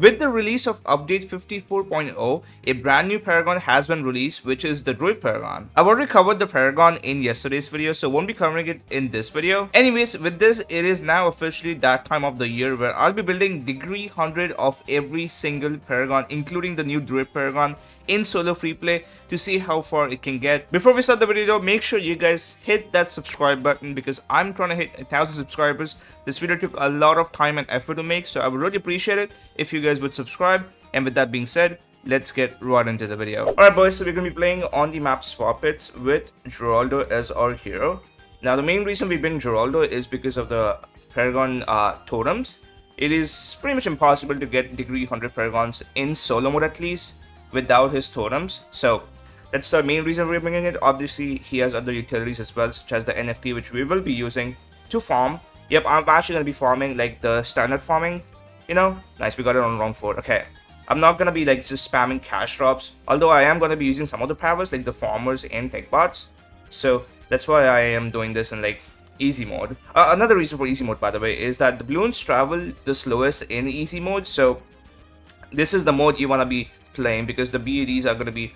With the release of update 54.0, a brand new Paragon has been released, which is the Druid Paragon. I've already covered the Paragon in yesterday's video, so won't be covering it in this video. Anyways, with this, it is now officially that time of the year where I'll be building degree 100 of every single Paragon, including the new Druid Paragon, in solo free play to see how far it can get. Before we start the video though, make sure you guys hit that subscribe button because I'm trying to hit 1,000 subscribers. This video took a lot of time and effort to make, so I would really appreciate it if you guys would subscribe. And with that being said, let's get right into the video. Alright boys, so we're going to be playing on the map Swap Pits with Geraldo as our hero. Now the main reason we bring Geraldo is because of the Paragon totems. It is pretty much impossible to get degree 100 Paragons in solo mode at least without his totems. So that's the main reason we're bringing it. Obviously he has other utilities as well, such as the NFT, which we will be using to farm. Yep, I'm actually going to be farming like the standard farming, you know. Nice, we got it on round 4. Okay, I'm not going to be like just spamming cash drops, although I am going to be using some of the powers like the farmers and tech bots. So that's why I am doing this in like easy mode. Another reason for easy mode, by the way, is that the Bloons travel the slowest in easy mode. So this is the mode you want to be playing because the BTDs are going to be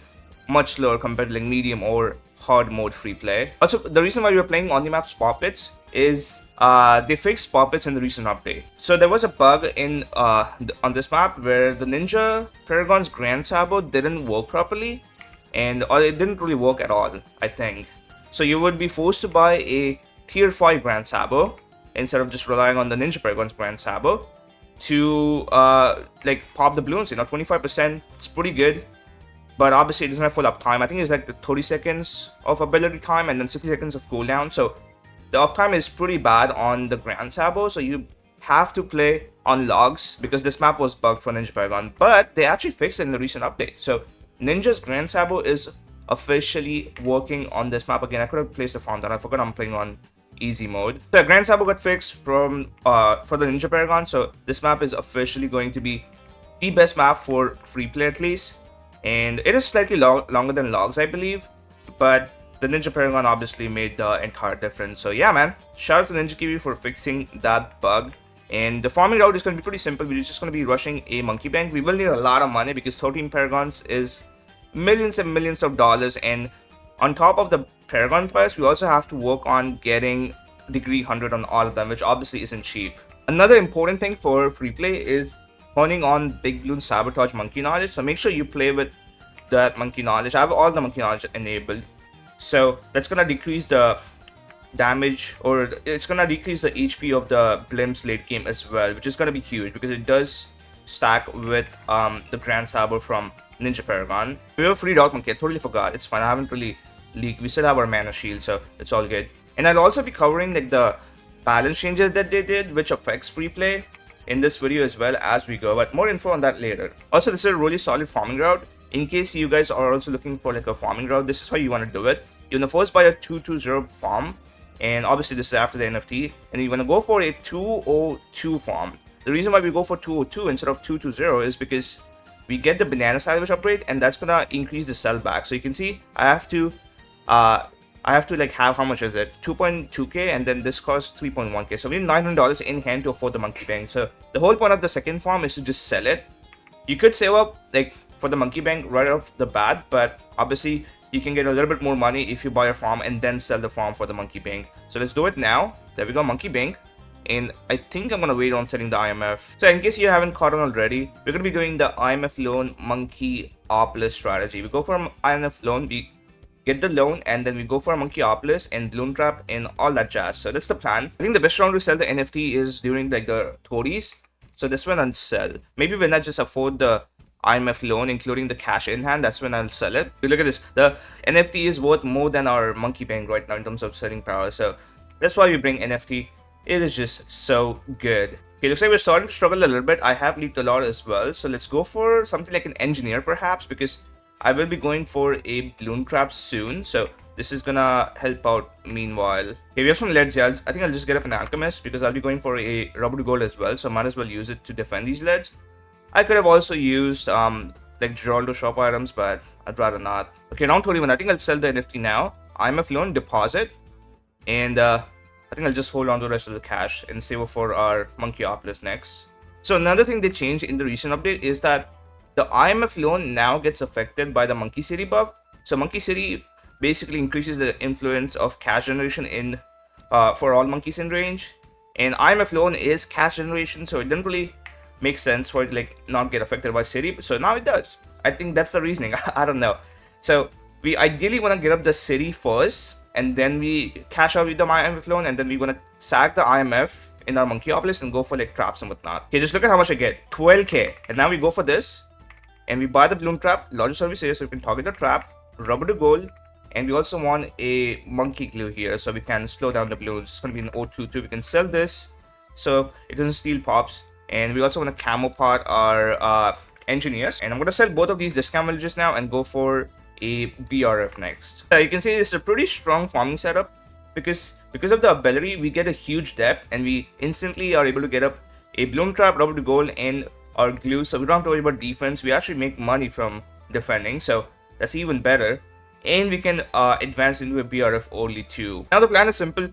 much lower compared to like medium or hard mode free play. Also, the reason why we're playing on the map Swap Pits is they fixed Swap Pits in the recent update. So there was a bug in on this map where the Ninja Paragon's Grand Sabo didn't work properly, or it didn't really work at all, I think. So you would be forced to buy a tier 5 Grand Sabo instead of just relying on the Ninja Paragon's Grand Sabo to like pop the Bloons. You know, 25%, it's pretty good, but obviously it doesn't have full uptime. I think it's like 30 seconds of ability time and then 60 seconds of cooldown, so the uptime is pretty bad on the Grand Sabo. So you have to play on logs because this map was bugged for Ninja Paragon, but they actually fixed it in the recent update. So Ninja's Grand Sabo is officially working on this map again. I could have placed a farm down, I forgot I'm playing on easy mode. So Grand Sabo got fixed from for the Ninja Paragon, so this map is officially going to be the best map for free play at least, and it is slightly longer than logs, I believe, but the Ninja Paragon obviously made the entire difference. So yeah, man, shout out to Ninja Kiwi for fixing that bug. And the farming route is going to be pretty simple. We're just going to be rushing a monkey bank. We will need a lot of money because 13 Paragons is millions and millions of dollars, and on top of the Paragon price, we also have to work on getting degree 100 on all of them, which obviously isn't cheap. Another important thing for free play is honing on Big Bloon Sabotage Monkey Knowledge, so make sure you play with that Monkey Knowledge. I have all the Monkey Knowledge enabled, so that's gonna decrease the damage, or it's gonna decrease the HP of the blimps late game as well, which is gonna be huge because it does stack with the Grand Saber from Ninja Paragon. We have a free Dog Monkey, I totally forgot. It's fine, I haven't really leaked. We still have our mana shield, so it's all good. And I'll also be covering like the balance changes that they did, which affects free play, in this video as well as we go, but more info on that later. Also, this is a really solid farming route. In case you guys are also looking for like a farming route, this is how you want to do it. You want to first buy a 220 farm, and obviously this is after the NFT, and you want to go for a 202 farm. The reason why we go for 202 instead of 220 is because we get the banana salvage upgrade, and that's gonna increase the sell back. So you can see I have to like have, how much is it, 2.2k, and then this costs 3.1k, so we need $900 in hand to afford the monkey bank. So the whole point of the second farm is to just sell it. You could save up like for the monkey bank right off the bat, but obviously you can get a little bit more money if you buy a farm and then sell the farm for the monkey bank. So let's do it now. There we go, monkey bank. And I think I'm gonna wait on setting the IMF. So in case you haven't caught on already, we're gonna be doing the IMF loan monkey opless strategy. We go for IMF loan, we get the loan, and then we go for a monkey opless and bloom trap and all that jazz. So that's the plan. I think the best round to sell the NFT is during like the 30s. So this one I'll sell. Maybe when I just afford the IMF loan, including the cash in hand, that's when I'll sell it. Look at this. The NFT is worth more than our monkey bank right now in terms of selling power. So that's why we bring NFT. It is just so good. Okay, looks like we're starting to struggle a little bit. I have leaked a lot as well. So let's go for something like an engineer perhaps, because I will be going for a balloon trap soon. So this is gonna help out meanwhile. Okay, we have some leads here. I think I'll just get up an alchemist because I'll be going for a rubber to gold as well. So might as well use it to defend these leads. I could have also used like Geraldo shop items, but I'd rather not. Okay, round 21. I think I'll sell the NFT now. IMF loan, deposit, and I think I'll just hold on to the rest of the cash and save it for our monkey opless next. So another thing they changed in the recent update is that the IMF loan now gets affected by the Monkey City buff. So Monkey City basically increases the influence of cash generation in for all monkeys in range, and IMF loan is cash generation, so it didn't really make sense for it to like not get affected by city. So now it does. I think that's the reasoning. I don't know. So we ideally want to get up the city first, and then we cash out with the IMF loan, and then we want to sack the IMF in our Monkeypolis and go for like traps and whatnot. Okay, just look at how much I get. 12k. And now we go for this, and we buy the balloon trap, logic service here, so we can target the trap, rubber to gold, and we also want a monkey glue here, so we can slow down the balloons. It's going to be an O2 too. We can sell this, so it doesn't steal pops. And we also want to camo pot our engineers. And I'm going to sell both of these discount villages now and go for a BRF next. You can see it's a pretty strong farming setup because of the ability, we get a huge depth and we instantly are able to get up a balloon trap, rubber to gold, and our glue. So we don't have to worry about defense. We actually make money from defending, so that's even better. And we can advance into a BRF only too. Now the plan is simple.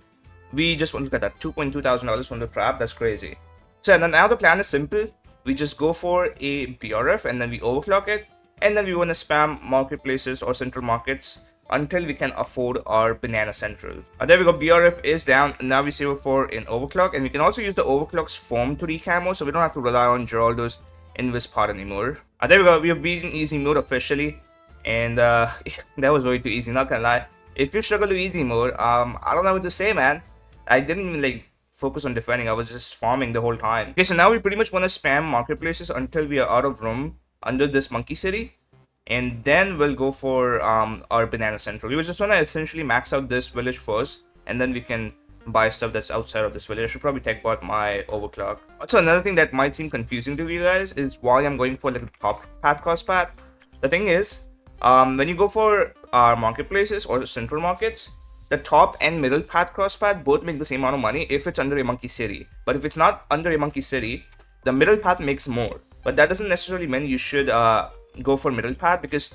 We just want to look at that $2,200 from the trap. That's crazy. So now the plan is simple. We just go for a BRF and then we overclock it, and then we want to spam marketplaces or central markets until we can afford our banana central. There we go, BRF is down. Now we save it for an overclock, and we can also use the overclock's form to recamo, so we don't have to rely on Geraldo's invis part anymore. There we go, we have beaten easy mode officially, and that was way too easy, not gonna lie. If you struggle with easy mode, I don't know what to say, man. I didn't even like focus on defending, I was just farming the whole time. Okay, so now we pretty much want to spam marketplaces until we are out of room under this monkey city, and then we'll go for our banana central. We just want to essentially max out this village first, and then we can buy stuff that's outside of this village. I should probably tech bot my overclock. Also, another thing that might seem confusing to you guys is why I'm going for like a top path cost path. The thing is, when you go for marketplaces or central markets, the top and middle path cross path both make the same amount of money if it's under a monkey city. But if it's not under a monkey city, the middle path makes more. But that doesn't necessarily mean you should go for middle path, because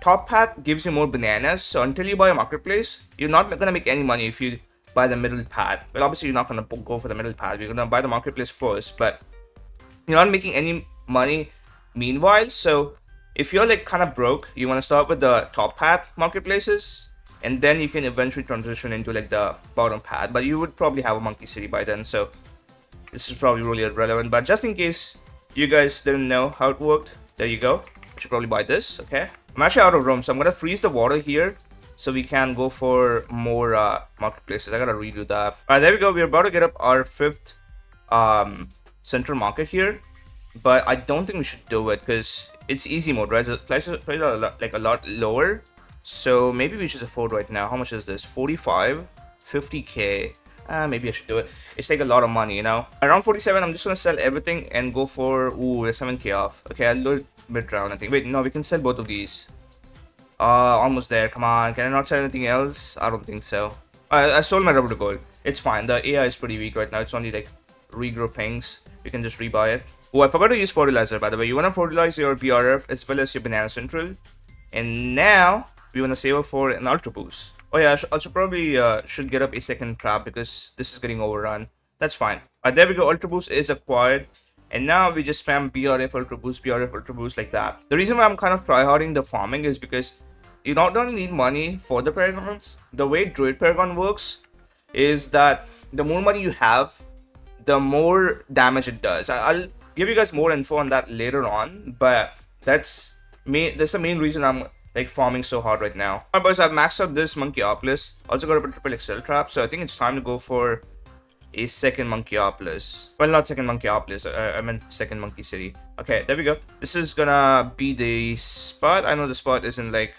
top path gives you more bananas. So until you buy a marketplace, you're not gonna make any money if you buy the middle path. Well, obviously you're not gonna go for the middle path. You're gonna buy the marketplace first, but you're not making any money meanwhile. So if you're like kind of broke, you want to start with the top path marketplaces, and then you can eventually transition into like the bottom path. But you would probably have a monkey city by then, so this is probably really irrelevant. But just in case you guys didn't know how it worked, there you go. I should probably buy this. Okay, I'm actually out of room, so I'm gonna freeze the water here so we can go for more marketplaces. I gotta redo that. Alright, there we go. We're about to get up our 5th central market here, but I don't think we should do it because it's easy mode, right? The prices are like a lot lower. So maybe we should afford right now. How much is this? 45, 50k. Maybe I should do it. It's like a lot of money, you know. Around 47, I'm just gonna sell everything and go for 7k off. Okay, I'll do it mid-round, I think. Wait, no, we can sell both of these. Almost there. Come on, can I not sell anything else? I don't think so. I sold my rubber to gold. It's fine. The AI is pretty weak right now. It's only like regroup things. We can just rebuy it. Oh, I forgot to use fertilizer, by the way. You want to fertilize your BRF as well as your banana central. And now we want to save up for an ultra boost. Oh yeah, I should probably should get up a second trap because this is getting overrun. That's fine. There we go. Ultra boost is acquired, and now we just spam BRF ultra boost like that. The reason why I'm kind of tryharding the farming is because you not only need money for the Paragons. The way Druid Paragon works is that the more money you have, the more damage it does. I'll give you guys more info on that later on, but that's the main reason I'm like farming so hard right now. Alright boys, I've maxed out this Monkeypolis. Also got a triple XL trap, so I think it's time to go for a second Monkeypolis. Well, not second Monkeypolis, I meant second monkey city. Okay, there we go. This is gonna be the spot. I know the spot isn't like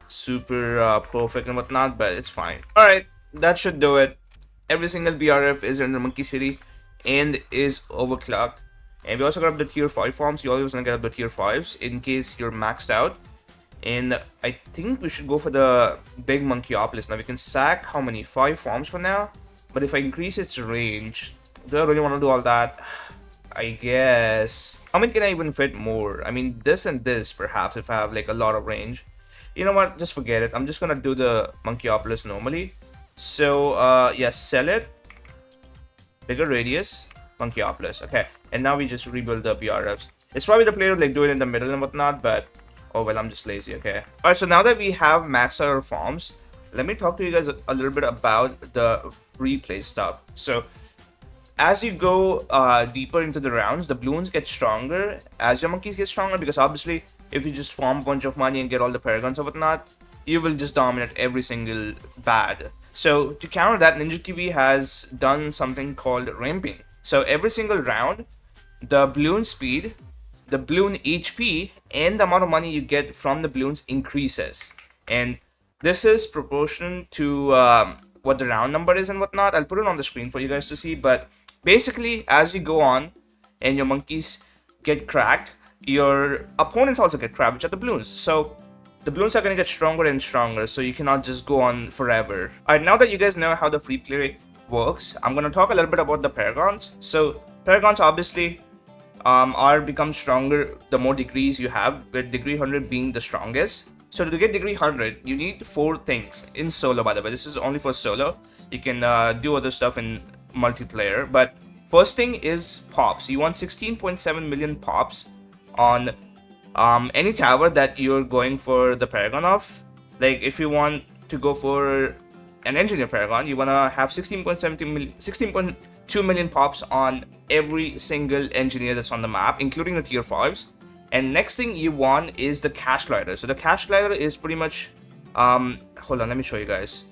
super perfect and whatnot, but it's fine. Alright, that should do it. Every single BRF is in the monkey city and is overclocked. And we also got up the tier 5 farms. You always want to get up the tier 5s in case you're maxed out. And I think we should go for the big Monkeypolis. Now we can sack how many? 5 farms for now. But if I increase its range, do I really want to do all that? I guess. How many can I even fit more? I mean, this and this perhaps if I have like a lot of range. You know what? Just forget it. I'm just gonna do the Monkeypolis normally. So yeah, sell it. Bigger radius. Monkeypops. Okay, and now we just rebuild the BRFs. It's probably the player like do it in the middle and whatnot, but oh well, I'm just lazy. Okay. Alright, so now that we have maxed out our farms, let me talk to you guys a little bit about the replay stuff. So as you go deeper into the rounds, the Bloons get stronger as your monkeys get stronger, because obviously if you just farm a bunch of money and get all the Paragons or whatnot, you will just dominate every single bad. So to counter that, Ninja Kiwi has done something called ramping. So every single round, the Bloon speed, the Bloon HP, and the amount of money you get from the Bloons increases. And this is proportional to what the round number is and whatnot. I'll put it on the screen for you guys to see, but basically, as you go on and your monkeys get cracked, your opponents also get cracked, which are the Bloons. So the Bloons are going to get stronger and stronger, so you cannot just go on forever. Alright, now that you guys know how the free play works, I'm going to talk a little bit about the Paragons. So Paragons obviously are become stronger the more degrees you have, with degree 100 being the strongest. So to get degree 100, you need 4 things in solo, by the way. This is only for solo. You can do other stuff in multiplayer, but first thing is pops. You want 16.7 million pops on any tower that you're going for the Paragon of. Like if you want to go for an engineer Paragon, you want to have 16.2 million pops on every single engineer that's on the map, including the tier 5s. And next thing you want is the cash glider. So the cash glider is pretty much hold on, let me show you guys.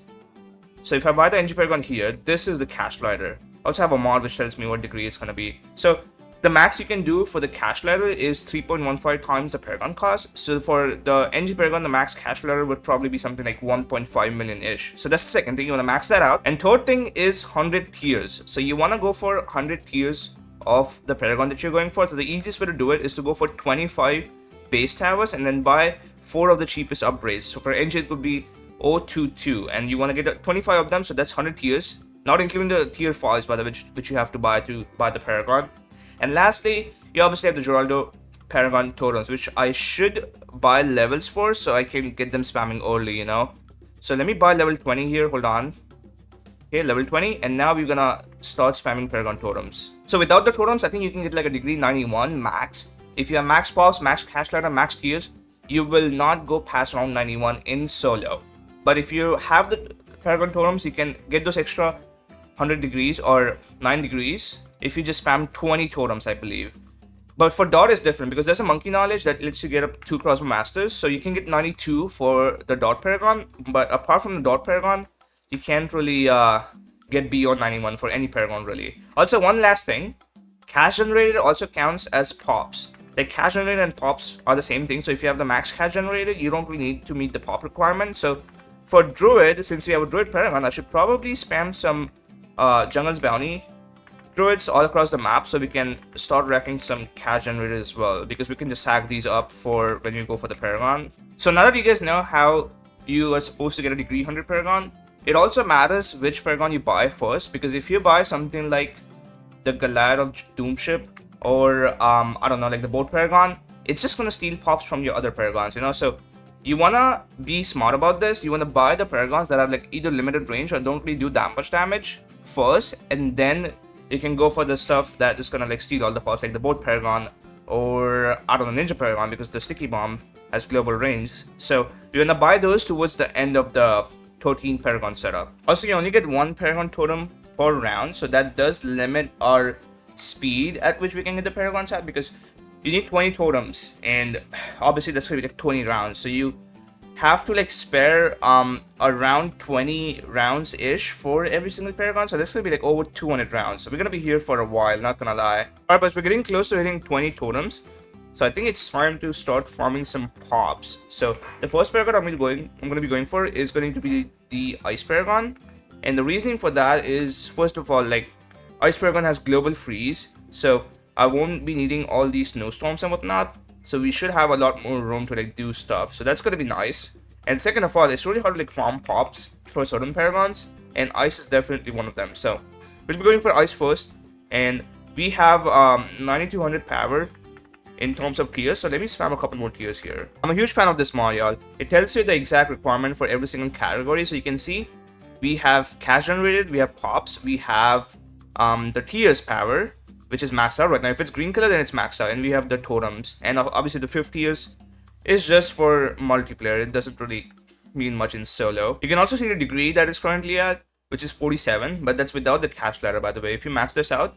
So if I buy the NG Paragon here, this is the cash glider. I also have a mod which tells me what degree it's gonna be. So the max you can do for the cash glider is 3.15 times the Paragon cost. So for the NG Paragon, the max cash glider would probably be something like 1.5 million-ish. So that's the second thing, you wanna max that out. And third thing is 100 tiers. So you wanna go for 100 tiers of the Paragon that you're going for. So the easiest way to do it is to go for 25 base towers and then buy 4 of the cheapest upgrades. So for NG it would be 022, and you want to get 25 of them, so that's 100 tiers, not including the tier 5s by the which you have to buy the Paragon. And lastly, you obviously have the Geraldo Paragon totems, which I should buy levels for so I can get them spamming early, you know. So let me buy level 20 here, hold on. Okay, level 20, and now we're gonna start spamming Paragon totems. So without the totems, I think you can get like a degree 91 max. If you have max pops, max cash ladder, max tiers, you will not go past round 91 in solo. But if you have the Paragon totems, you can get those extra 100 degrees or 9 degrees if you just spam 20 totems, I believe. But for Dot is different because there's a monkey knowledge that lets you get up 2 crossbow masters, so you can get 92 for the Dot Paragon. But apart from the Dot Paragon, you can't really get beyond 91 for any Paragon really. Also, one last thing, cash generated also counts as pops. Like cash generated and pops are the same thing, so if you have the max cash generated, you don't really need to meet the pop requirement. So for Druid, since we have a Druid Paragon, I should probably spam some Jungle's Bounty Druids all across the map so we can start racking some cash generated as well, because we can just sack these up for when you go for the Paragon. So now that you guys know how you are supposed to get a degree 100 Paragon, it also matters which Paragon you buy first, because if you buy something like the Goliath of Doomship or I don't know, like the Boat Paragon, it's just gonna steal pops from your other Paragons, you know. So you wanna be smart about this. You wanna buy the Paragons that have like either limited range or don't really do that much damage first, and then you can go for the stuff that is gonna like steal all the pops, like the Boat Paragon or I don't know, Ninja Paragon, because the Sticky Bomb has global range. So you're gonna buy those towards the end of the 13 Paragon setup. Also, you only get 1 Paragon totem per round, so that does limit our speed at which we can get the Paragons at, because you need 20 totems, and obviously that's gonna be like 20 rounds, so you have to like spare around 20 rounds ish for every single Paragon. So that's gonna be like over 200 rounds, so we're gonna be here for a while, not gonna lie. Alright, but we're getting close to hitting 20 totems, so I think it's time to start farming some pops. So the first Paragon I'm gonna be going for is going to be the Ice Paragon, and the reasoning for that is, first of all, like Ice Paragon has global freeze, so I won't be needing all these snowstorms and whatnot, so we should have a lot more room to like do stuff, so that's gonna be nice. And second of all, it's really hard to like farm pops for certain Paragons, and Ice is definitely one of them. So we'll be going for Ice first, and we have 9200 power in terms of tiers, so let me spam a couple more tiers here. I'm a huge fan of this mod, y'all. It tells you the exact requirement for every single category, so you can see we have cash generated, we have pops, we have the tiers power, which is maxed out right now. If it's green color, then it's maxed out. And we have the totems. And obviously the 50 is just for multiplayer. It doesn't really mean much in solo. You can also see the degree that it's currently at, which is 47, but that's without the cash ladder, by the way. If you max this out,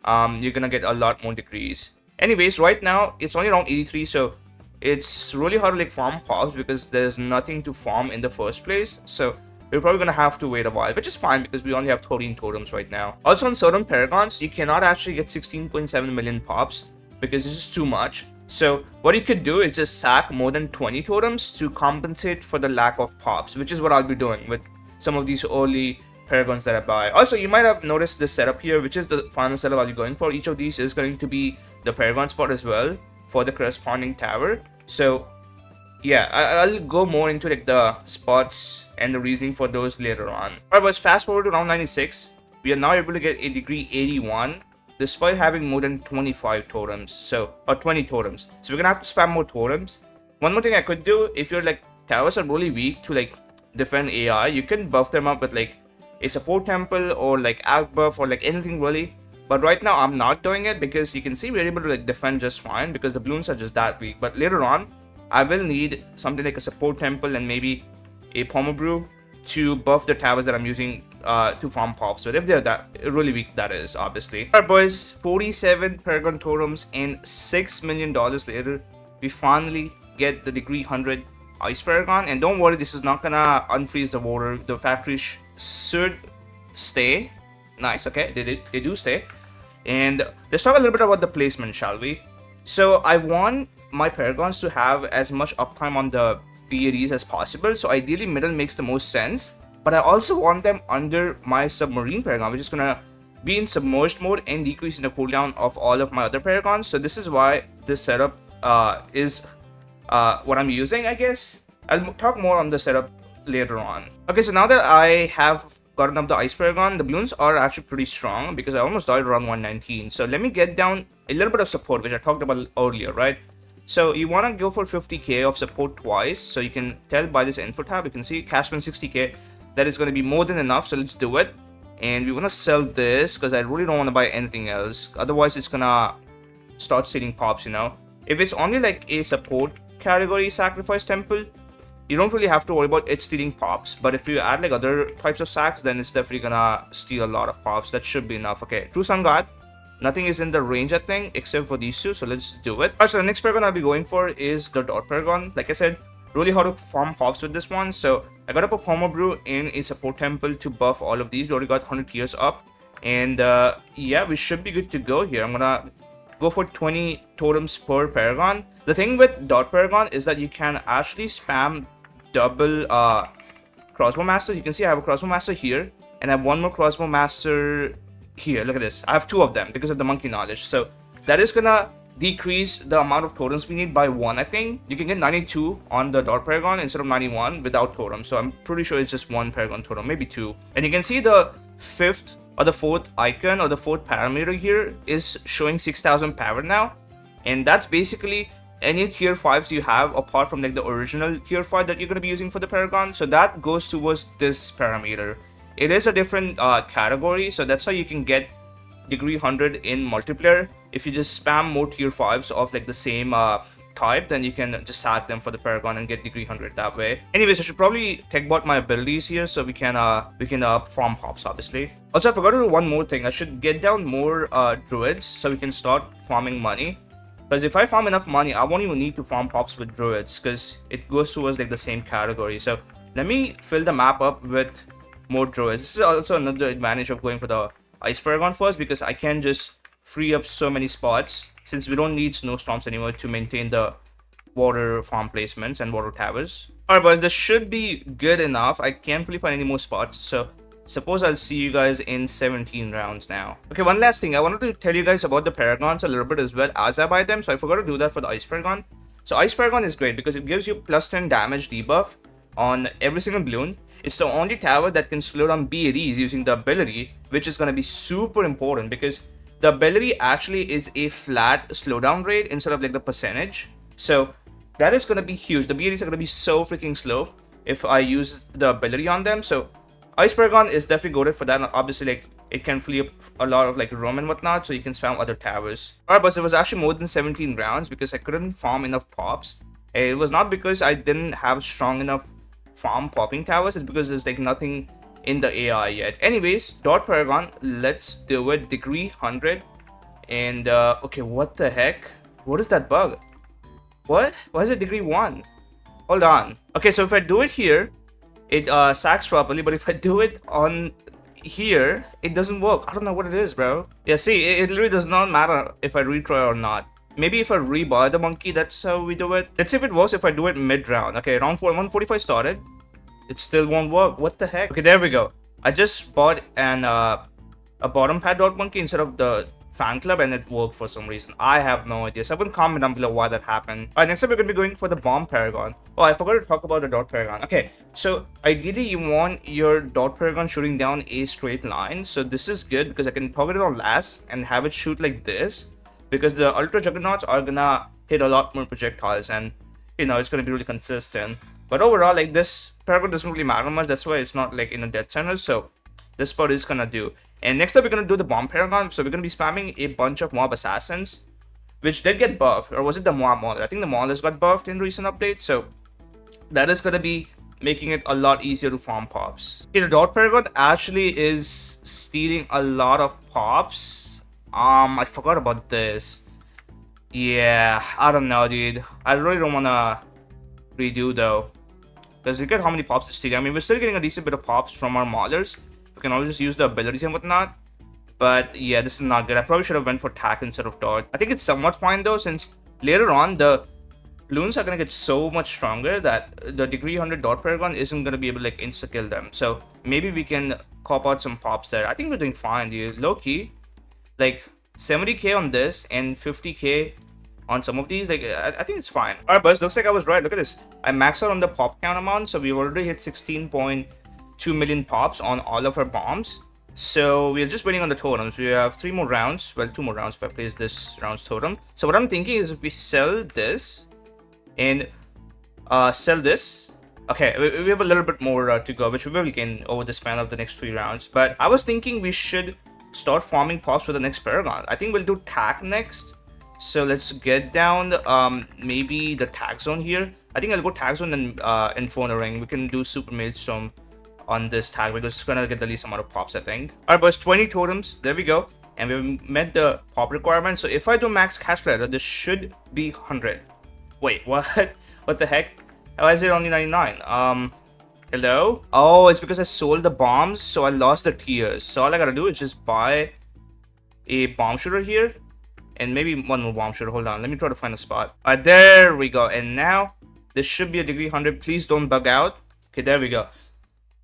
you're gonna get a lot more degrees. Anyways, right now it's only around 83, so it's really hard to like farm pops because there's nothing to farm in the first place. So we're probably gonna have to wait a while, which is fine because we only have 13 totems right now. Also on certain paragons, you cannot actually get 16.7 million pops because this is too much. So what you could do is just sack more than 20 totems to compensate for the lack of pops, which is what I'll be doing with some of these early paragons that I buy. Also, you might have noticed this setup here, which is the final setup I'll be going for. Each of these is going to be the paragon spot as well for the corresponding tower. So yeah, I'll go more into like the spots and the reasoning for those later on. Alright, but fast forward to round 96. We are now able to get a degree 81 despite having more than 25 totems, or 20 totems. So we're gonna have to spam more totems. One more thing I could do, if your like towers are really weak to like defend AI, you can buff them up with like a support temple or like ag buff or like anything really. But right now I'm not doing it because you can see we're able to like defend just fine because the balloons are just that weak. But later on, I will need something like a support temple and maybe a Pomobrew to buff the towers that I'm using to farm pops. So if they're that really weak, that is obviously. Alright boys, 47 Paragon totems and $6 million later, we finally get the degree 100 Ice Paragon. And don't worry, this is not gonna unfreeze the water. The factory should stay. Nice, okay, they do stay. And let's talk a little bit about the placement, shall we? So I want my Paragons to have as much uptime on the BTDs as possible. So ideally middle makes the most sense. But I also want them under my submarine Paragon, which is gonna be in submerged mode and decrease in the cooldown of all of my other Paragons. So this is why this setup is what I'm using, I guess. I'll talk more on the setup later on. Okay, so now that I have gotten up the Ice Paragon, the Bloons are actually pretty strong because I almost died around 119. So let me get down a little bit of support, which I talked about earlier, right? So you want to go for 50k of support twice. So you can tell by this info tab, you can see Cashman 60k. That is going to be more than enough. So let's do it. And we want to sell this because I really don't want to buy anything else. Otherwise, it's going to start stealing pops, you know. If it's only like a support category sacrifice temple, you don't really have to worry about it stealing pops. But if you add like other types of sacks, then it's definitely gonna steal a lot of pops. That should be enough. Okay, True Sun God. Nothing is in the range, I think, except for these two. So let's do it. Alright, so the next Paragon I'll be going for is the Dot Paragon. Like I said, really hard to farm pops with this one. So I got up a Pomobrew in a support temple to buff all of these. We already got 100 tiers up. And yeah, we should be good to go here. I'm gonna go for 20 totems per Paragon. The thing with Dot Paragon is that you can actually spam double Crossbow Master. You can see I have a Crossbow Master here, and I have one more Crossbow Master here. Look at this. I have two of them because of the Monkey Knowledge. So that is gonna decrease the amount of totems we need by 1, I think. You can get 92 on the Dot Paragon instead of 91 without totems. So I'm pretty sure it's just 1 Paragon totem, maybe 2. And you can see the 5th or the 4th icon or the 4th parameter here is showing 6000 power now. And that's basically any tier 5s you have apart from like the original tier 5 that you're going to be using for the Paragon. So that goes towards this parameter. It is a different category, so that's how you can get degree 100 in multiplayer. If you just spam more tier 5s of like the same type, then you can just sack them for the Paragon and get degree 100 that way. Anyways, I should probably tech bot my abilities here so we can farm pops, obviously. Also, I forgot to do one more thing. I should get down more druids so we can start farming money. Because if I farm enough money, I won't even need to farm pops with druids because it goes towards like the same category. So let me fill the map up with more druids. This is also another advantage of going for the Ice Paragon first because I can just free up so many spots since we don't need snowstorms anymore to maintain the water farm placements and water towers. Alright boys, this should be good enough. I can't really find any more spots, so suppose I'll see you guys in 17 rounds now. Okay, one last thing. I wanted to tell you guys about the Paragons a little bit as well as I buy them. So I forgot to do that for the Ice Paragon. So Ice Paragon is great because it gives you plus 10 damage debuff on every single balloon. It's the only tower that can slow down BTDs using the ability, which is going to be super important because the ability actually is a flat slowdown rate instead of like the percentage. So that is going to be huge. The BTDs are going to be so freaking slow if I use the ability on them. So Ice Paragon is definitely goated for that. Obviously, like it can free up a lot of like room and whatnot, so you can spam other towers. Alright, but it was actually more than 17 rounds because I couldn't farm enough pops. It was not because I didn't have strong enough farm popping towers, it's because there's like nothing in the AI yet. Anyways, dot Paragon, let's do it. Degree 100. And okay, what the heck? What is that bug? What? Why is it degree 1? Hold on. Okay, so if I do it here, it sacks properly, but if I do it on here, it doesn't work. I don't know what it is, bro. Yeah, see, it literally does not matter if I retry or not. Maybe if I rebar the monkey, that's how we do it. Let's see if it works if I do it mid-round. Okay, round 4, 145 started. It still won't work. What the heck? Okay, there we go. I just bought a bottom pad dot monkey instead of the fan club, and it worked for some reason. I have no idea. So everyone comment down below why that happened. Alright, next up we're going to be going for the bomb Paragon. Oh, I forgot to talk about the dot Paragon. Okay, so ideally you want your dot Paragon shooting down a straight line. So this is good because I can target it on last and have it shoot like this, because the Ultra Juggernauts are gonna hit a lot more projectiles, and you know, it's gonna be really consistent. But overall, like, this Paragon doesn't really matter much. That's why it's not like in a dead center. So this part is gonna do. And next up we're gonna do the bomb Paragon. So we're gonna be spamming a bunch of mob assassins, which did get buffed. Or was it the mob mauler? I think the maulers got buffed in recent updates. So that is gonna be making it a lot easier to farm pops. Okay, the dot Paragon actually is stealing a lot of pops. I forgot about this. Yeah, I don't know, dude. I really don't wanna redo though, because look at how many pops it's stealing. I mean, we're still getting a decent bit of pops from our maulers. We can always just use the abilities and whatnot. But yeah, this is not good. I probably should have went for tack instead of dot. I think it's somewhat fine though, since later on the Bloons are gonna get so much stronger that the degree 100 dot Paragon isn't gonna be able to like insta kill them. So maybe we can cop out some pops there. I think we're doing fine, dude. Loki, like 70k on this and 50k on some of these, like I think it's fine. Alright, but looks like I was right. Look at this. I maxed out on the pop count amount, so we've already hit 16.2 million pops on all of our bombs. So we're just waiting on the totems. We have 3 more rounds. Well, 2 more rounds if I place this round's totem. So what I'm thinking is if we sell this and sell this. Okay, we have a little bit more to go, which we will gain over the span of the next 3 rounds. But I was thinking we should start farming pops for the next Paragon. I think we'll do tack next. So let's get down maybe the tag zone here. I think I'll go tag zone and Inferno Ring. We can do Super Maelstrom on this tag because it's gonna get the least amount of pops, I think. Alright, boys, 20 totems. There we go. And we've met the pop requirement. So if I do max cash ladder, this should be 100. Wait, what? What the heck? Why is it only 99? Hello? Oh, it's because I sold the bombs, so I lost the tiers. So all I gotta do is just buy a bomb shooter here. And maybe one more bomb shooter. Hold on, let me try to find a spot. Alright, there we go. And now this should be a degree 100. Please don't bug out. Okay, there we go.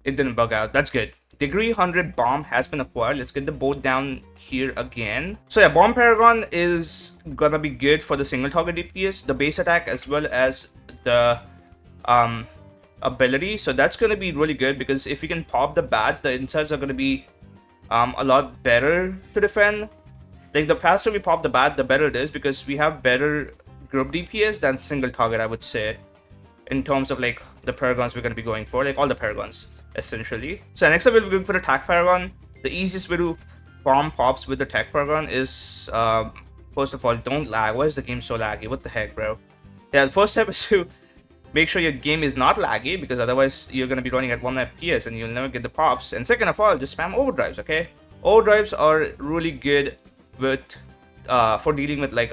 It didn't bug out. That's good. Degree 100 bomb has been acquired. Let's get the boat down here again. So yeah, bomb Paragon is gonna be good for the single target DPS, the base attack, as well as the ability. So that's gonna be really good because if we can pop the bats, the insides are gonna be a lot better to defend. Like, the faster we pop the bat, the better it is, because we have better group DPS than single target, I would say, in terms of like the Paragons we're going to be going for, like all the Paragons essentially. So next up we'll be going for the Tech Paragon. The easiest way to farm pops with the Tech Paragon is first of all, don't lag. Why is the game so laggy? What the heck, bro? Yeah, the first step is to make sure your game is not laggy, because otherwise you're going to be running at 1 FPS and you'll never get the pops. And second of all, just spam overdrives, okay? Overdrives are really good with for dealing with like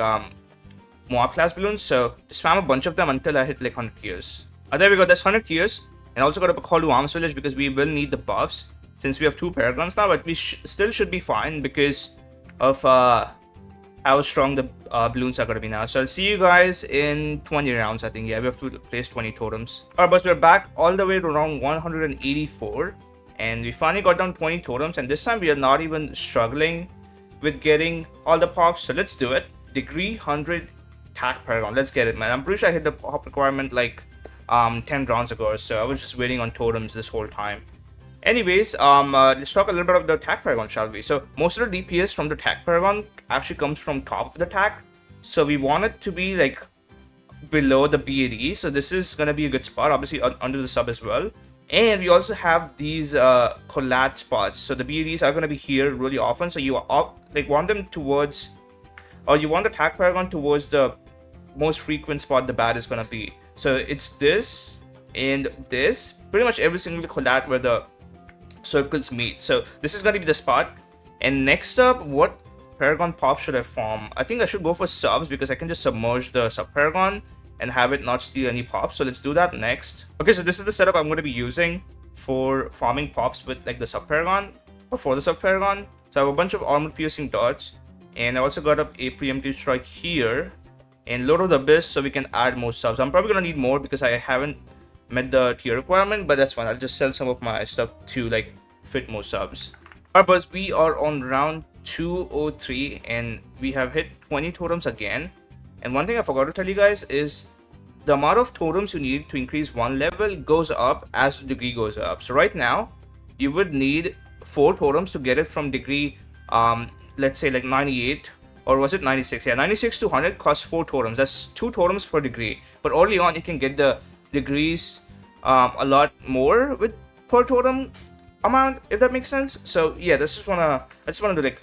Moab class balloons, so just spam a bunch of them until I hit like 100 tiers. There we go, that's 100 tiers. And also got a call to Arms Village because we will need the buffs since we have 2 Paragons now, but we still should be fine because of how strong the balloons are going to be now. So I'll see you guys in 20 rounds, I think. Yeah, we have to place 20 totems. Alright, but we're back all the way to around 184, and we finally got down 20 totems, and this time we are not even struggling with getting all the pops. So let's do it. Degree 100 Tack Paragon. Let's get it, man. I'm pretty sure I hit the pop requirement like 10 rounds ago, so I was just waiting on totems this whole time. Anyways, let's talk a little bit about the Tack Paragon, shall we? So most of the DPS from the Tack Paragon actually comes from top of the tack, so we want it to be like below the BAD. So this is gonna be a good spot, obviously under the sub as well. And we also have these collat spots. So the BTDs are going to be here really often. So you like want them towards, or you want the tag Paragon towards the most frequent spot the bat is going to be. So it's this and this, pretty much every single collat where the circles meet. So this is going to be the spot. And next up, what Paragon pop should I form? I think I should go for subs because I can just submerge the sub Paragon and have it not steal any pops. So let's do that next. Okay, so this is the setup I'm going to be using for farming pops with like the sub Paragon, or for the sub Paragon. So I have a bunch of armor piercing dots, and I also got up a preemptive strike here and Lord of the Abyss, so we can add more subs. I'm probably going to need more because I haven't met the tier requirement, but that's fine. I'll just sell some of my stuff to like fit more subs. Alright, but we are on round 203 and we have hit 20 totems again. And one thing I forgot to tell you guys is the amount of totems you need to increase one level goes up as the degree goes up. So right now, you would need 4 totems to get it from degree, let's say like 98, or was it 96? Yeah, 96 to 100 costs 4 totems. That's 2 totems per degree. But early on, you can get the degrees a lot more with per totem amount, if that makes sense. So yeah, I just wanted to like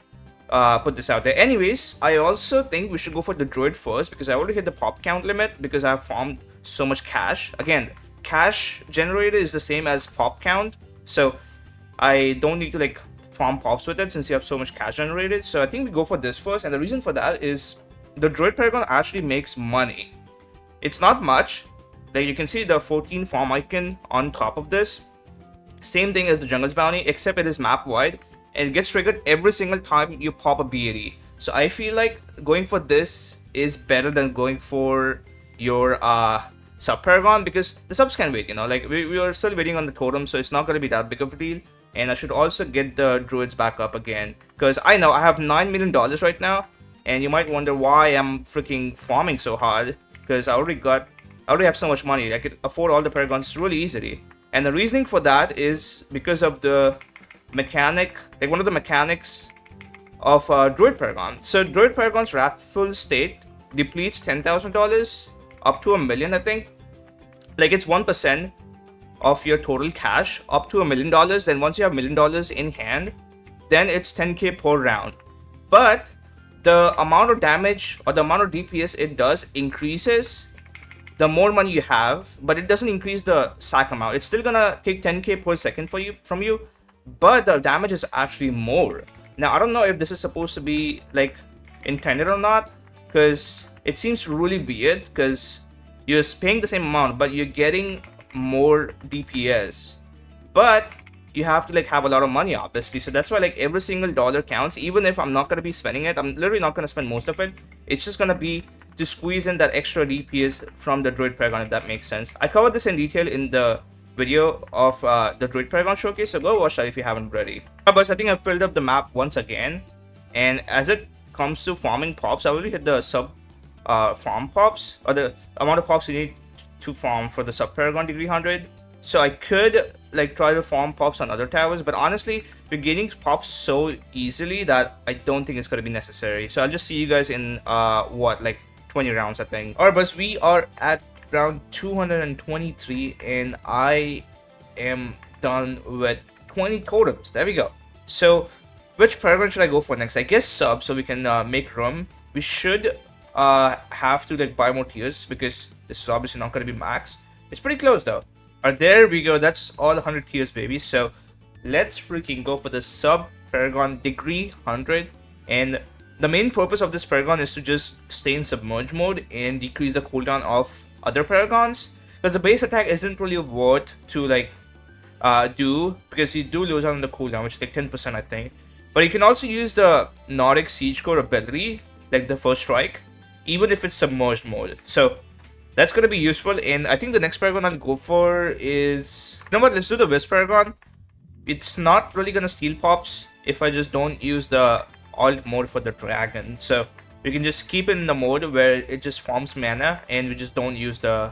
put this out there. Anyways, I also think we should go for the druid first because I already hit the pop count limit because I've farmed so much cash. Again, cash generated is the same as pop count, so I don't need to like farm pops with it since you have so much cash generated. So I think we go for this first, and the reason for that is the druid paragon actually makes money. It's not much. Like you can see the 14 farm icon on top of this. Same thing as the jungle's bounty, except it is map wide and it gets triggered every single time you pop a BAD. So I feel like going for this is better than going for your sub Paragon because the subs can wait, you know, like we are still waiting on the totem, so it's not going to be that big of a deal. And I should also get the druids back up again because I know I have $9 million right now, and you might wonder why I'm freaking farming so hard because I already have so much money. I could afford all the Paragons really easily. And the reasoning for that is because of the mechanic, like one of the mechanics of Druid Paragon. So Druid Paragon's Wrathful State depletes $10,000 up to $1 million, I think. Like it's 1% of your total cash up to $1 million. Then once you have $1 million in hand, then it's 10k per round. But the amount of damage or the amount of DPS it does increases the more money you have, but it doesn't increase the sack amount. It's still gonna take 10k per second from you, but the damage is actually more. Now I don't know if this is supposed to be like intended or not, because it seems really weird because you're paying the same amount but you're getting more DPS, but you have to like have a lot of money obviously. So that's why like every single dollar counts. Even if I'm not gonna be spending it, I'm literally not gonna spend most of it. It's just gonna be to squeeze in that extra DPS from the Druid Paragon, if that makes sense. I covered this in detail in the video of the Druid Paragon showcase, so go watch that if you haven't already. But I think I've filled up the map once again, and as it comes to farming pops, I already hit the sub farm pops, or the amount of pops you need to farm for the sub Paragon degree 100. So I could like try to farm pops on other towers, but honestly, you're gaining pops so easily that I don't think it's going to be necessary. So I'll just see you guys in what, like 20 rounds, I think. Alright, but we are at round 223 and I am done with 20 totems. There we go. So which Paragon should I go for next? I guess sub, so we can make room. We should have to like buy more tiers because this is obviously not going to be max. It's pretty close though. Alright, there we go. That's all 100 tiers, baby. So let's freaking go for the sub Paragon degree 100. And the main purpose of this Paragon is to just stay in submerge mode and decrease the cooldown of other Paragons, because the base attack isn't really worth to like do, because you do lose out on the cooldown, which is like 10% I think. But you can also use the Nordic Siege Core ability, like the first strike, even if it's submerged mode. So that's gonna be useful. And I think the next Paragon I'll go for is, you know what, let's do the Wisp Paragon. It's not really gonna steal pops if I just don't use the alt mode for the dragon. So we can just keep it in the mode where it just farms mana and we just don't use the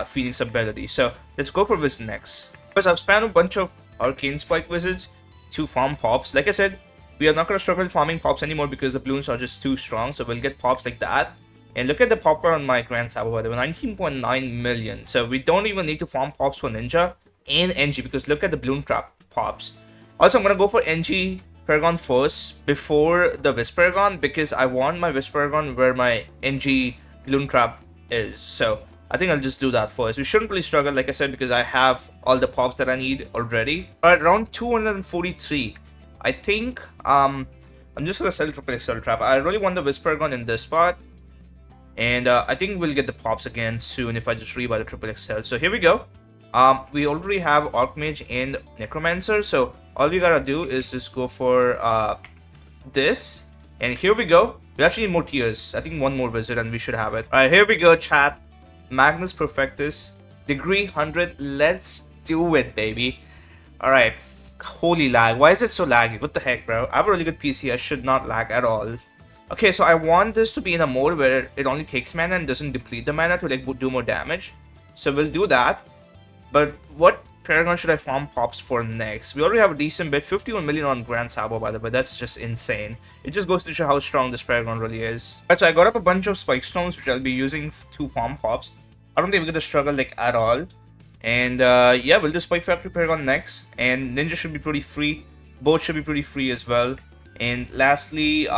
Phoenix ability. So let's go for Wizard next. Because I've spammed a bunch of Arcane Spike Wizards to farm pops. Like I said, we are not going to struggle farming pops anymore because the Bloons are just too strong. So we'll get pops like that. And look at the popper on my Grand Saber, by the way, 19.9 million. So we don't even need to farm pops for Ninja. and NG, because look at the Bloon trap pops. Also, I'm gonna go for NG Paragon first before the Wisp Paragon, because I want my Wisp Paragon where my NG Bloon trap is. So I think I'll just do that first. We shouldn't really struggle, like I said, because I have all the pops that I need already. Alright, round 243. I think I'm just gonna sell Triple XL Trap. I really want the Wisp Paragon in this spot. And I think we'll get the pops again soon if I just rebuy the Triple XL. So here we go. We already have Archmage and Necromancer. So all we gotta do is just go for this. And here we go. We actually need more tiers. I think one more wizard and we should have it. Alright, here we go, chat. Magnus Perfectus. Degree 100. Let's do it, baby. Alright. Holy lag. Why is it so laggy? What the heck, bro? I have a really good PC. I should not lag at all. Okay, so I want this to be in a mode where it only takes mana and doesn't deplete the mana to like do more damage. So we'll do that. But what Paragon should I farm pops for next? We already have a decent bit. 51 million on Grand Sabo, by the way. That's just insane. It just goes to show how strong this Paragon really is. Alright, so I got up a bunch of Spike Stones, which I'll be using to farm pops. I don't think we're gonna struggle like at all. And yeah, we'll do Spike Factory Paragon next. And Ninja should be pretty free. Both should be pretty free as well. And lastly,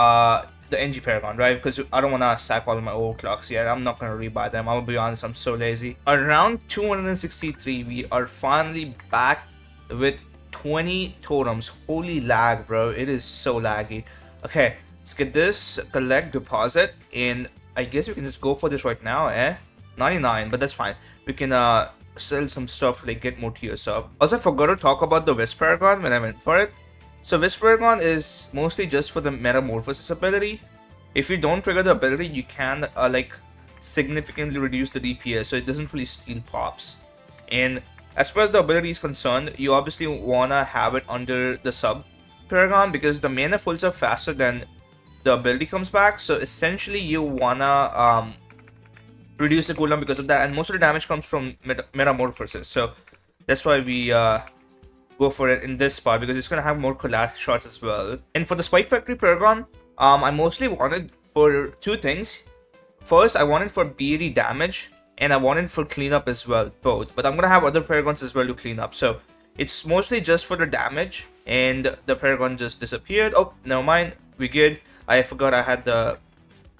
the NG Paragon, right? Because I don't want to sack all of my overclocks yet. I'm not going to rebuy them. I'll be honest, I'm so lazy. Around 263, we are finally back with 20 totems. Holy lag, bro. It is so laggy. Okay, let's get this, collect, deposit, and I guess we can just go for this right now, 99, but that's fine. We can sell some stuff to like get more tiers up. Also, I forgot to talk about the Wisp Paragon when I went for it. So Wisp Paragon is mostly just for the Metamorphosis ability. If you don't trigger the ability, you can like significantly reduce the DPS, so it doesn't really steal pops. And as far as the ability is concerned, you obviously wanna have it under the sub Paragon because the mana fills up faster than the ability comes back. So essentially, you wanna reduce the cooldown because of that, and most of the damage comes from Metamorphosis. So that's why we go for it in this spot because it's gonna have more collapse shots as well. And for the Spike Factory Paragon, I mostly wanted for two things. First, I wanted for BTD damage, and I wanted for cleanup as well, both. But I'm gonna have other Paragons as well to clean up. So it's mostly just for the damage, and the Paragon just disappeared. Oh, never mind, we good. I forgot I had the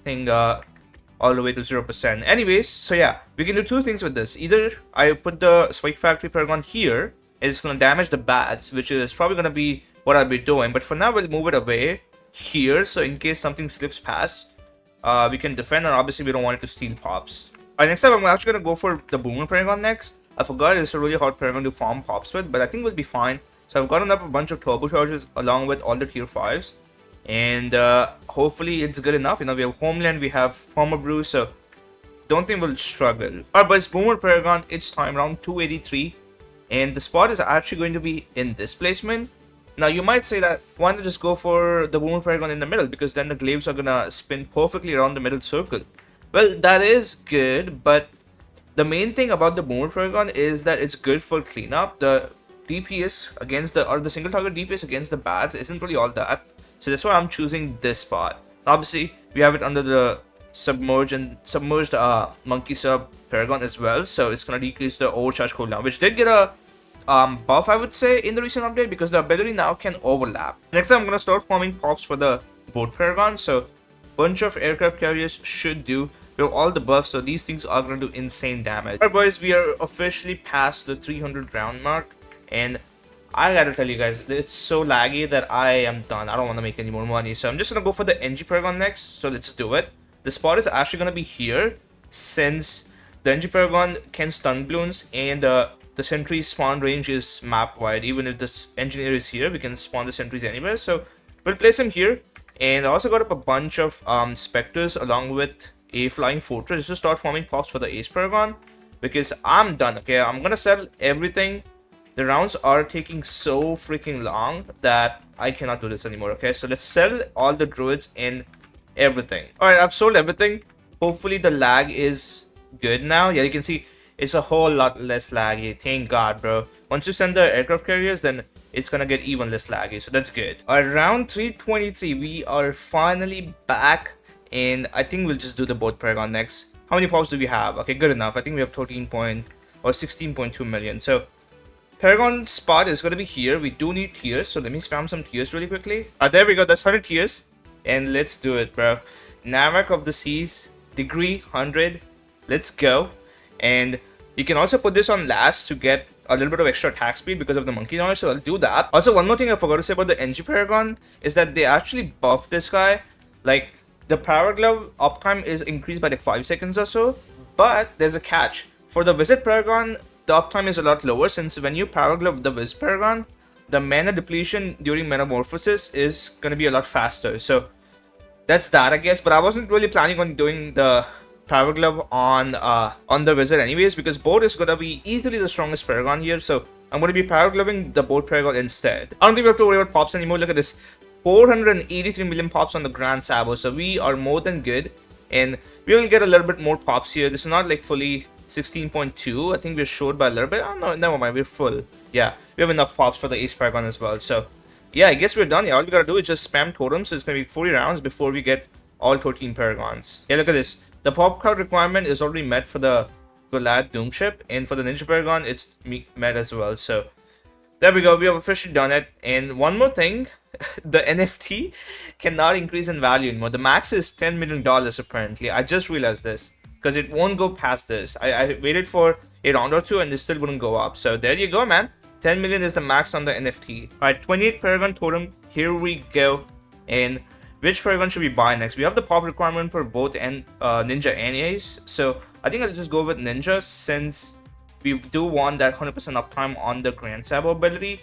thing all the way to 0%. Anyways, so yeah, we can do two things with this. Either I put the Spike Factory Paragon here, it's going to damage the bats, which is probably going to be what I'll be doing. But for now, we'll move it away here. So in case something slips past, we can defend. And obviously, we don't want it to steal pops. Alright, next time, I'm actually going to go for the Boomer Paragon next. I forgot it's a really hard Paragon to farm pops with, but I think we'll be fine. So I've gotten up a bunch of turbocharges along with all the tier 5s. And hopefully, it's good enough. You know, we have Homeland, we have Homer Brew, so don't think we'll struggle. Alright, but it's Boomer Paragon. It's time, round 283. And the spot is actually going to be in this placement. Now you might say that why not just go for the Boomer Paragon in the middle, because then the glaives are gonna spin perfectly around the middle circle. Well, that is good, but the main thing about the Boomer Paragon is that it's good for cleanup. The DPS against the single target DPS against the bats isn't really all that. So that's why I'm choosing this spot. Obviously, we have it under the submerged monkey sub Paragon as well, so it's gonna decrease the overcharge cooldown, which did get a buff, I would say, in the recent update because the ability now can overlap. Next time I'm gonna start farming pops for the boat Paragon, so bunch of aircraft carriers should do. We have all the buffs, so these things are gonna do insane damage. Alright boys, we are officially past the 300 round mark, and I gotta tell you guys, it's so laggy that I am done. I don't want to make any more money, so I'm just gonna go for the NG Paragon next. So let's do it. The spot is actually gonna be here, since the NG Paragon can stun Bloons, and the sentry spawn range is map wide. Even if this engineer is here, we can spawn the sentries anywhere. So we'll place him here, and I also got up a bunch of specters along with a flying fortress just to start farming pops for the Ace Paragon, because I'm done. Okay, I'm gonna sell everything. The rounds are taking so freaking long that I cannot do this anymore. Okay, so let's sell all the druids and everything. Alright, I've sold everything. Hopefully the lag is good now. Yeah, you can see it's a whole lot less laggy. Thank God, bro. Once you send the aircraft carriers, then it's gonna get even less laggy, so that's good. Alright, round 323, we are finally back, and I think we'll just do the boat Paragon next. How many pops do we have? Okay, good enough. I think we have 16.2 million. So Paragon spot is going to be here. We do need tears, so let me spam some tears really quickly. There we go. That's 100 tears. And let's do it, bro. Navak of the Seas, degree 100. Let's go. And you can also put this on last to get a little bit of extra attack speed because of the monkey noise, so I'll do that. Also, one more thing I forgot to say about the NG Paragon is that they actually buffed this guy. Like, the Power Glove uptime is increased by like 5 seconds or so, but there's a catch. For the Wizard Paragon, the uptime is a lot lower since when you Power Glove the Wizard Paragon, the mana depletion during Metamorphosis is going to be a lot faster. So that's that, I guess, but I wasn't really planning on doing the Power Glove on the Wizard anyways, because Board is gonna be easily the strongest Paragon here, so I'm gonna be Power Gloving the Board Paragon instead. I don't think we have to worry about pops anymore. Look at this, 483 million pops on the Grand Sabo, so we are more than good, and we will get a little bit more pops here. This is not like fully 16.2. I think we're short by a little bit. Oh no, never mind, we're full. Yeah, we have enough pops for the Ace Paragon as well. So yeah, I guess we're done. Yeah, all we gotta do is just spam totems. So it's gonna be 40 rounds before we get all 13 Paragons. Yeah, look at this. The pop card requirement is already met for the Golad Doomship, and for the Ninja Paragon, it's met as well. So there we go, we have officially done it. And one more thing, the NFT cannot increase in value anymore. The max is $10 million apparently. I just realized this because it won't go past this. I waited for a round or two and this still wouldn't go up. So there you go, man. 10 million is the max on the NFT. Alright, 28 Paragon Totem. Here we go. And which Paragon should we buy next? We have the pop requirement for both Ninja and Ace. So I think I'll just go with Ninja since we do want that 100% uptime on the Grand Sabo ability.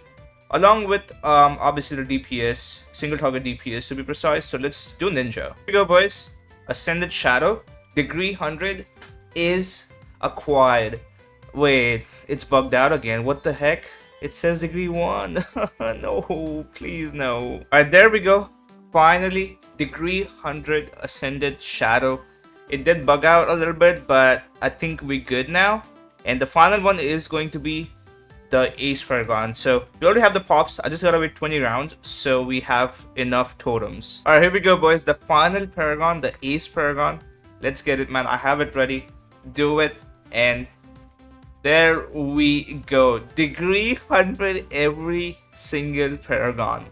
Along with obviously the DPS, single target DPS to be precise. So let's do Ninja. Here we go, boys. Ascended Shadow. Degree 100 is acquired. Wait, it's bugged out again. What the heck? It says degree 1. No, please no. Alright, there we go. Finally, degree 100 Ascended Shadow. It did bug out a little bit, but I think we're good now. And the final one is going to be the Ace Paragon. So we already have the pops. I just gotta wait 20 rounds so we have enough totems. Alright, here we go, boys. The final Paragon, the Ace Paragon. Let's get it, man. I have it ready. Do it. And there we go. Degree 100 every single Paragon.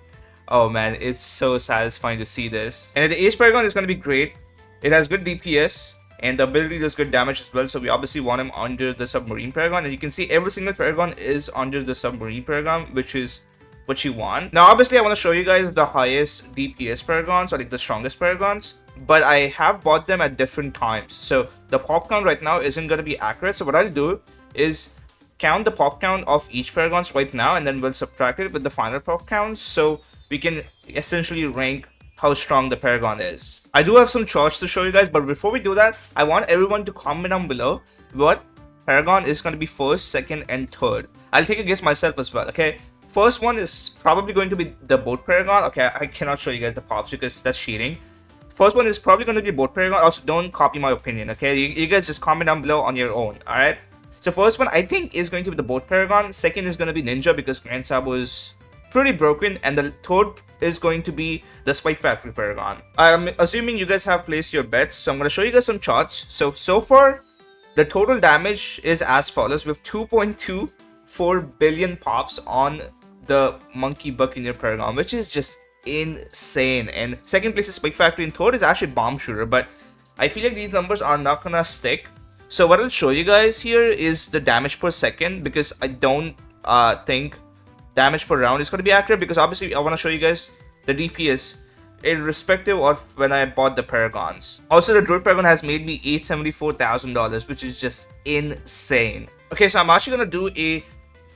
Oh man, it's so satisfying to see this. And the Ace Paragon is going to be great. It has good DPS and the ability does good damage as well. So we obviously want him under the Submarine Paragon. And you can see every single Paragon is under the Submarine Paragon, which is what you want. Now obviously I want to show you guys the highest DPS Paragons, or like the strongest Paragons. But I have bought them at different times. So the pop count right now isn't going to be accurate. So what I'll do is count the pop count of each Paragons right now, and then we'll subtract it with the final pop count. So we can essentially rank how strong the Paragon is. I do have some charts to show you guys, but before we do that, I want everyone to comment down below what Paragon is going to be first, second, and third. I'll take a guess myself as well, okay? First one is probably going to be the Boat Paragon. Okay, I cannot show you guys the pops because that's cheating. First one is probably going to be Boat Paragon. Also, don't copy my opinion, okay? You guys just comment down below on your own, alright? So first one, I think, is going to be the Boat Paragon. Second is going to be Ninja because Grand Sabo is pretty broken. And the third is going to be the Spike Factory Paragon. I'm assuming you guys have placed your bets, so I'm going to show you guys some charts. So far, the total damage is as follows. We have 2.24 billion pops on the Monkey Buccaneer Paragon, which is just insane. And second place is Spike Factory, and third is actually Bomb Shooter, but I feel like these numbers are not gonna stick. So what I'll show you guys here is the damage per second, because I don't think damage per round is going to be accurate, because obviously I want to show you guys the DPS irrespective of when I bought the Paragons. Also, the Druid Paragon has made me $874,000, which is just insane. Okay, so I'm actually going to do a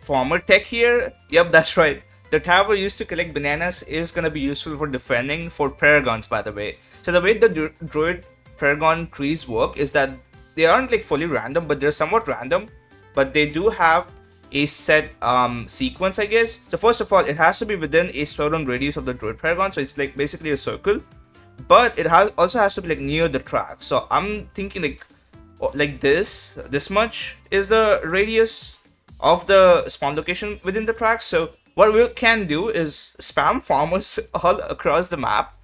farmer tech here. Yep, that's right. The tower used to collect bananas is going to be useful for defending for Paragons, by the way. So the way the Druid Paragon trees work is that they aren't like fully random, but they're somewhat random. But they do have a set sequence, I guess. So first of all, it has to be within a certain radius of the Druid Paragon. So it's like basically a circle. But it also has to be like near the track. So I'm thinking like this much is the radius of the spawn location within the track. So what we can do is spam farmers all across the map,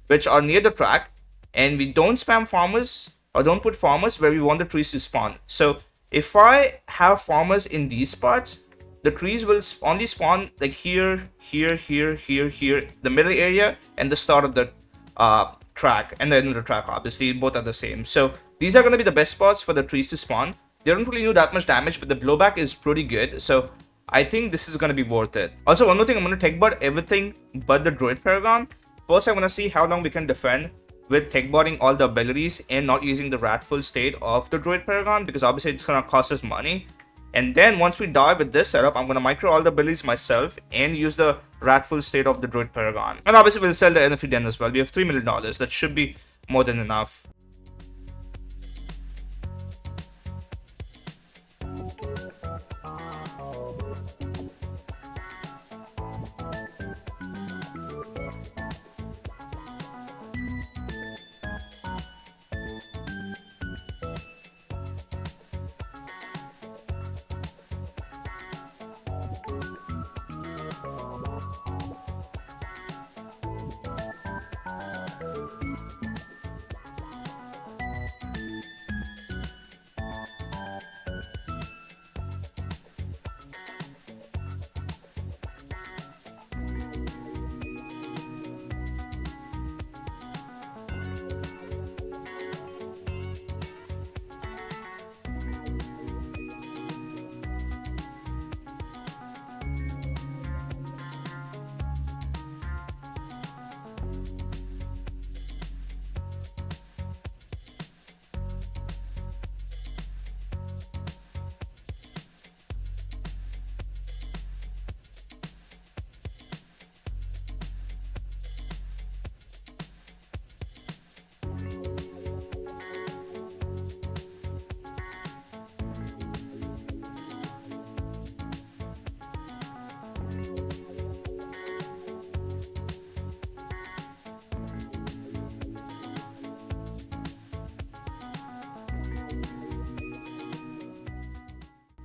which are near the track, and we don't spam farmers or don't put farmers where we want the trees to spawn. So if I have farmers in these spots, the trees will only spawn like here, here, here, here, here, the middle area, and the start of the track, and the end of the track. Obviously, both are the same. So these are going to be the best spots for the trees to spawn. They don't really do that much damage, but the blowback is pretty good. So I think this is going to be worth it. Also, one more thing, I'm going to tech bot everything but the Droid Paragon. First, I'm going to see how long we can defend with tech botting all the abilities and not using the wrathful state of the Droid Paragon, because obviously it's going to cost us money. And then once we die with this setup, I'm going to micro all the abilities myself and use the wrathful state of the Droid Paragon. And obviously we'll sell the NFT den as well. We have $3 million. That should be more than enough.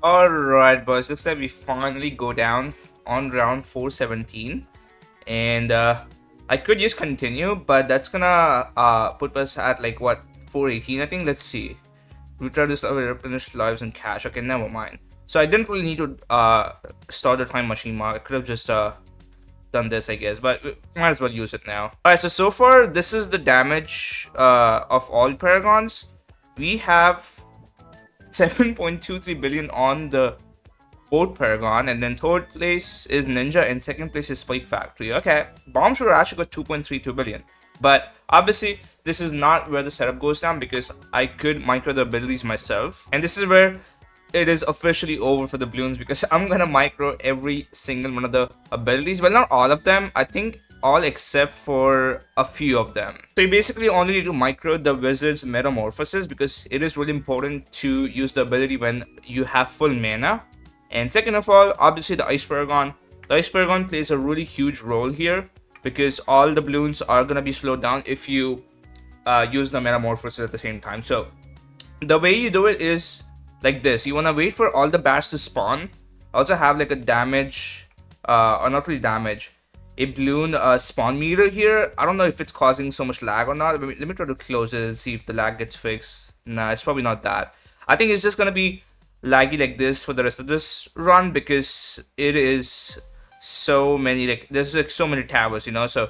Alright, boys, looks like we finally go down on round 417. And I could just continue, but that's gonna put us at like what, 418, I think. Let's see. We try to replenish lives and cash. Okay, never mind. So I didn't really need to start the time machine mark. I could have just done this, I guess, but we might as well use it now. Alright, so far this is the damage of all Paragons. We have 7.23 billion on the fourth Paragon, and then third place is Ninja and second place is Spike Factory. Okay, Bomb Shooter actually got 2.32 billion, but obviously this is not where the setup goes down because I could micro the abilities myself, and this is where it is officially over for the Bloons because I'm gonna micro every single one of the abilities. Well, not all of them, I think all except for a few of them. So you basically only need to micro the Wizard's Metamorphosis because it is really important to use the ability when you have full mana. And second of all, obviously the Ice Paragon. The Ice Paragon plays a really huge role here because all the Bloons are gonna be slowed down if you use the Metamorphosis at the same time. So the way you do it is like this. You wanna wait for all the bats to spawn. Also have like a damage, or not really damage, a Bloon spawn meter here. I don't know if it's causing so much lag or not. Let me try to close it and see if the lag gets fixed. Nah, it's probably not that. I think it's just gonna be laggy like this for the rest of this run because it is so many, like there's like so many towers, you know, so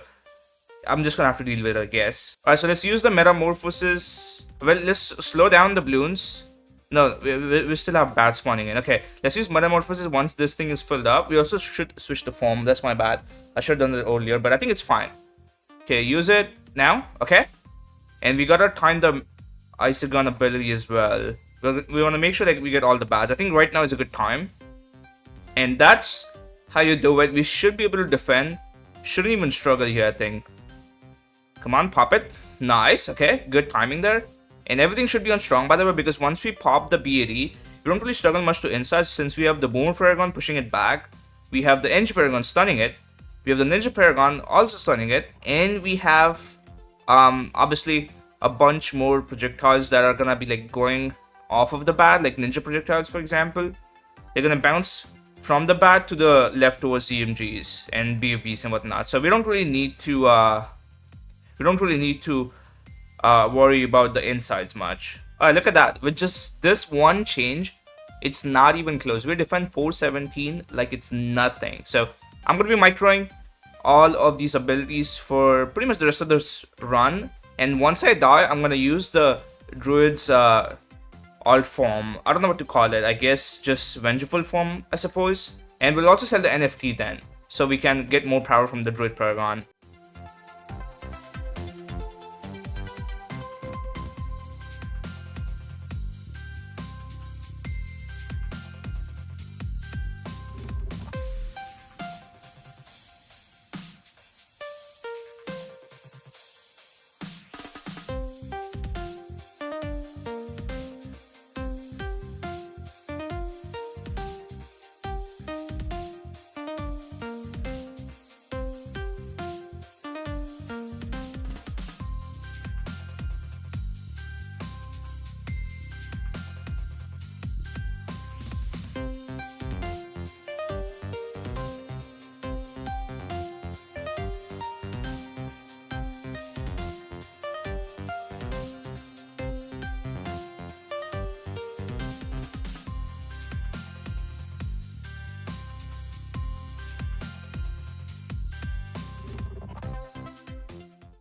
I'm just gonna have to deal with it, I guess. Alright, so let's use the Metamorphosis. Well, let's slow down the Bloons. No, we still have bats spawning in. Okay, let's use Metamorphosis once this thing is filled up. We also should switch the form. That's my bad. I should have done it earlier, but I think it's fine. Okay, use it now. Okay. And we gotta time the Isogon ability as well. We want to make sure that we get all the bats. I think right now is a good time. And that's how you do it. We should be able to defend. Shouldn't even struggle here, I think. Come on, pop it. Nice. Okay, good timing there. And everything should be on strong, by the way, because once we pop the BAD, we don't really struggle much to inside since we have the Boomer Paragon pushing it back. We have the Edge Paragon stunning it. We have the Ninja Paragon also stunning it. And we have, obviously, a bunch more projectiles that are gonna be like going off of the bat, like Ninja projectiles, for example. They're gonna bounce from the bat to the left towards CMGs and BOBs and whatnot. So we don't really need to, worry about the insides much. Alright, look at that. With just this one change, It's not even close. We defend 417 like it's nothing. So I'm going to be microing all of these abilities for pretty much the rest of this run. And once I die, I'm going to use the Druid's alt form. I don't know what to call it. I guess just Vengeful form, I suppose. And we'll also sell the NFT then, so we can get more power from the Druid Paragon.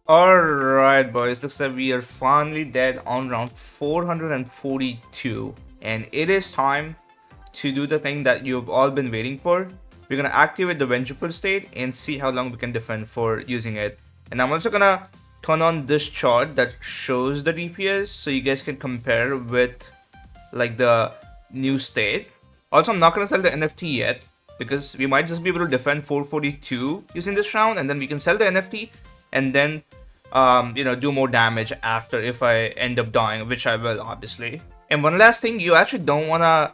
Alright boys, looks like we are finally dead on round 442, and it is time to do the thing that you've all been waiting for. We're gonna activate the Vengeful state and see how long we can defend for using it. And I'm also gonna turn on this chart that shows the DPS so you guys can compare with like the new state. Also, I'm not gonna sell the NFT yet because we might just be able to defend 442 using this round, and then we can sell the NFT and then do more damage after if I end up dying, which I will obviously. And one last thing, you actually don't wanna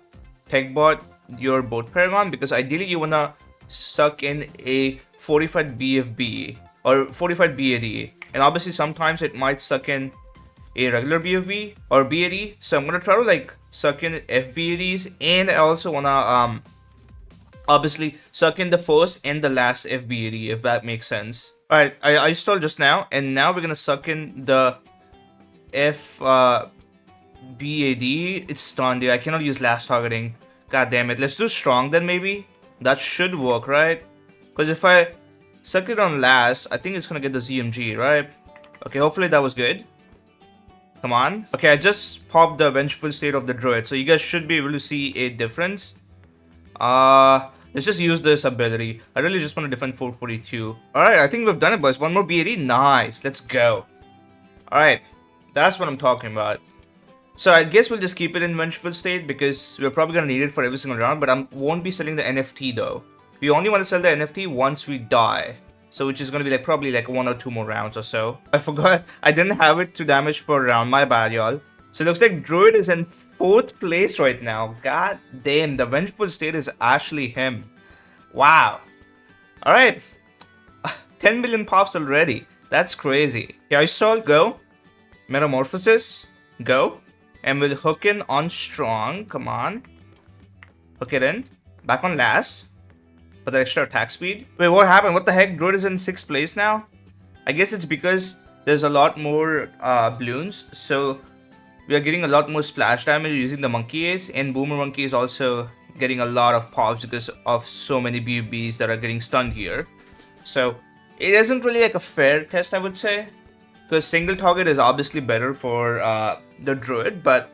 tech bot your boat Paragon, because ideally you wanna suck in a fortified BFB or fortified BAD, and obviously sometimes it might suck in a regular BFB or BAD. So I'm gonna try to like suck in FBADs, and I also wanna obviously suck in the first and the last FBAD, if that makes sense. Alright, I stalled just now, and now we're gonna suck in the BAD. It's stunned, dude. I cannot use last targeting. God damn it. Let's do strong then maybe. That should work, right? Because if I suck it on last, I think it's gonna get the ZMG, right? Okay, hopefully that was good. Come on. Okay, I just popped the Vengeful state of the Druid, so you guys should be able to see a difference. Let's just use this ability. I really just want to defend 442. Alright, I think we've done it, boys. One more BAD. Nice. Let's go. Alright. That's what I'm talking about. So I guess we'll just keep it in Vengeful state because we're probably going to need it for every single round. But I won't be selling the NFT though. We only want to sell the NFT once we die. So which is going to be like probably like 1 or 2 more rounds or so. I forgot. I didn't have it to damage per round. My bad, y'all. So it looks like Druid is in 4th place right now. God damn, the Vengeful state is actually him. Wow. Alright. 10 million pops already. That's crazy. Yeah, I saw go. Metamorphosis. Go. And we'll hook in on strong. Come on. Hook it in. Back on last. For the extra attack speed. Wait, what happened? What the heck? Druid is in 6th place now? I guess it's because there's a lot more Bloons. So we are getting a lot more splash damage using the Monkey Ace, and Boomer Monkey is also getting a lot of pops because of so many BBs that are getting stunned here. So it isn't really like a fair test, I would say, because single target is obviously better for the Druid, but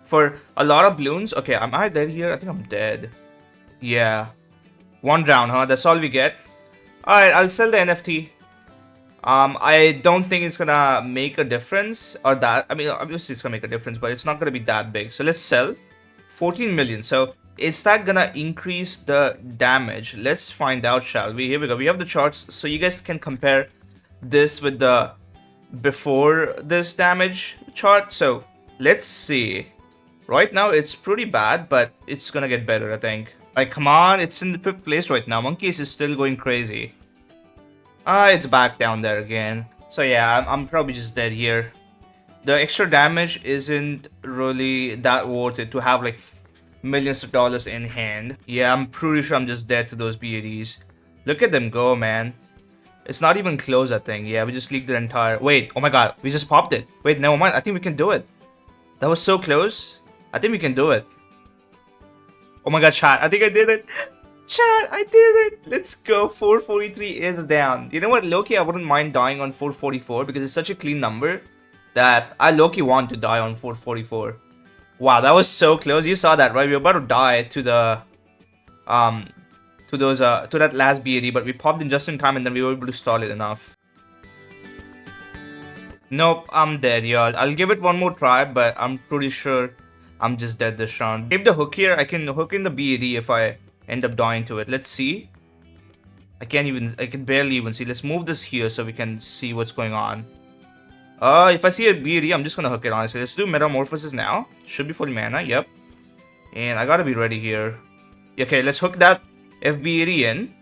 for a lot of Bloons, okay, am I dead here? I think I'm dead. Yeah, 1 round, huh? That's all we get. Alright, I'll sell the NFT. I don't think it's gonna make a difference, or that, I mean, obviously it's gonna make a difference, but it's not gonna be that big. So let's sell 14 million. So is that gonna increase the damage? Let's find out, shall we? Here we go. We have the charts, so you guys can compare this with the before this damage chart. So let's see. Right now it's pretty bad, but it's gonna get better, I think. Like, come on, it's in the 5th place right now. Monkey is still going crazy. It's back down there again. So yeah, I'm probably just dead here. The extra damage isn't really that worth it to have like millions of dollars in hand. Yeah, I'm pretty sure I'm just dead to those BADs. Look at them go, man. It's not even close, I think. Yeah, we just leaked the entire... Wait, oh my god, we just popped it. Wait, never mind. I think we can do it. That was so close. I think we can do it. Oh my god, chat. I think I did it. Chat, I did it. Let's go. 443 is down. You know what, Loki, I wouldn't mind dying on 444 because it's such a clean number that I Loki want to die on 444. Wow, that was so close. You saw that, right? We were about to die to the um to that last BAD, but we popped in just in time and then we were able to stall it enough. Nope, I'm dead, y'all. I'll give it one more try, but I'm pretty sure I'm just dead this round. Save the hook here. I can hook in the BAD if I end up dying to it. Let's see. I can barely even see. Let's move this here so we can see what's going on. If I see a BAD, I'm just gonna hook it, honestly. Let's do Metamorphosis now. Should be full mana, yep. And I gotta be ready here. Okay, let's hook that FBAD in.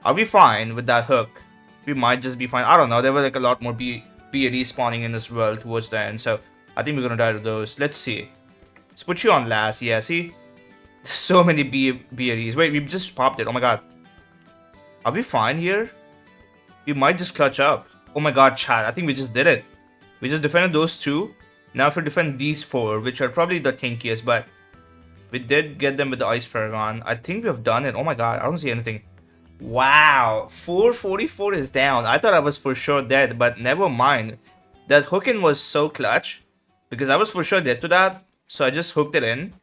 Are we fine with that hook? We might just be fine. I don't know. There were like a lot more BAD spawning in this world towards the end, so I think we're gonna die to those. Let's see. Let's put you on last. Yeah, see? So many BADs. Wait, we just popped it. Oh my god. Are we fine here? We might just clutch up. Oh my god, chat. I think we just did it. We just defended those two. Now if we defend these four, which are probably the tankiest, but we did get them with the Ice Paragon. I think we have done it. Oh my god, I don't see anything. Wow, 444 is down. I thought I was for sure dead, but never mind. That hook-in was so clutch because I was for sure dead to that. So I just hooked it in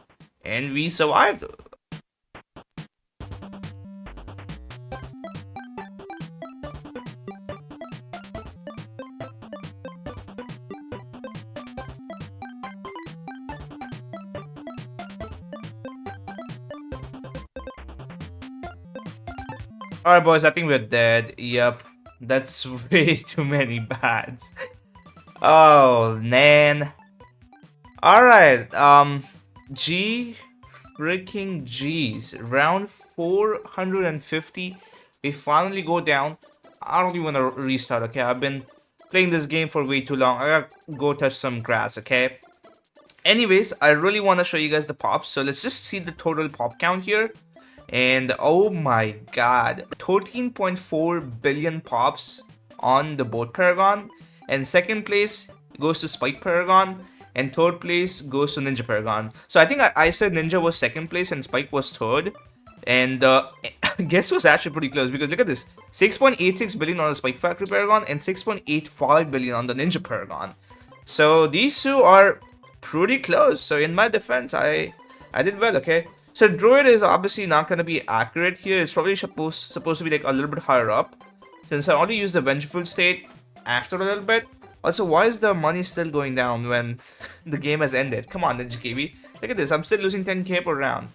and we survived. Alright boys, I think we're dead. Yep, that's way too many bads. Oh man. Alright, G freaking G's. Round 450. We finally go down. I don't even want to restart, okay? I've been playing this game for way too long. I gotta go touch some grass, okay? Anyways, I really want to show you guys the pops. So let's just see the total pop count here. And oh my god, 13.4 billion pops on the boat Paragon. And second place goes to Spike Paragon. And third place goes to Ninja Paragon. So I think I said Ninja was second place and Spike was third. And guess was actually pretty close because look at this. 6.86 billion on the Spike Factory Paragon and 6.85 billion on the Ninja Paragon. So these two are pretty close. So in my defense, I did well, okay? So Druid is obviously not going to be accurate here. It's probably supposed to be like a little bit higher up. Since I only used the Vengeful State after a little bit. Also, why is the money still going down when the game has ended? Come on, Ninja KB. Look at this. I'm still losing 10k per round.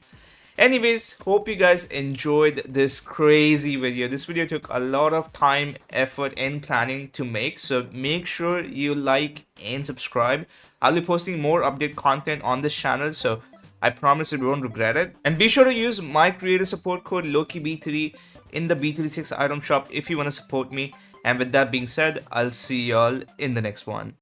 Anyways, hope you guys enjoyed this crazy video. This video took a lot of time, effort, and planning to make. So make sure you like and subscribe. I'll be posting more update content on this channel. So I promise you won't regret it. And be sure to use my creator support code LokiB3 in the BTD6 item shop if you want to support me. And with that being said, I'll see y'all in the next one.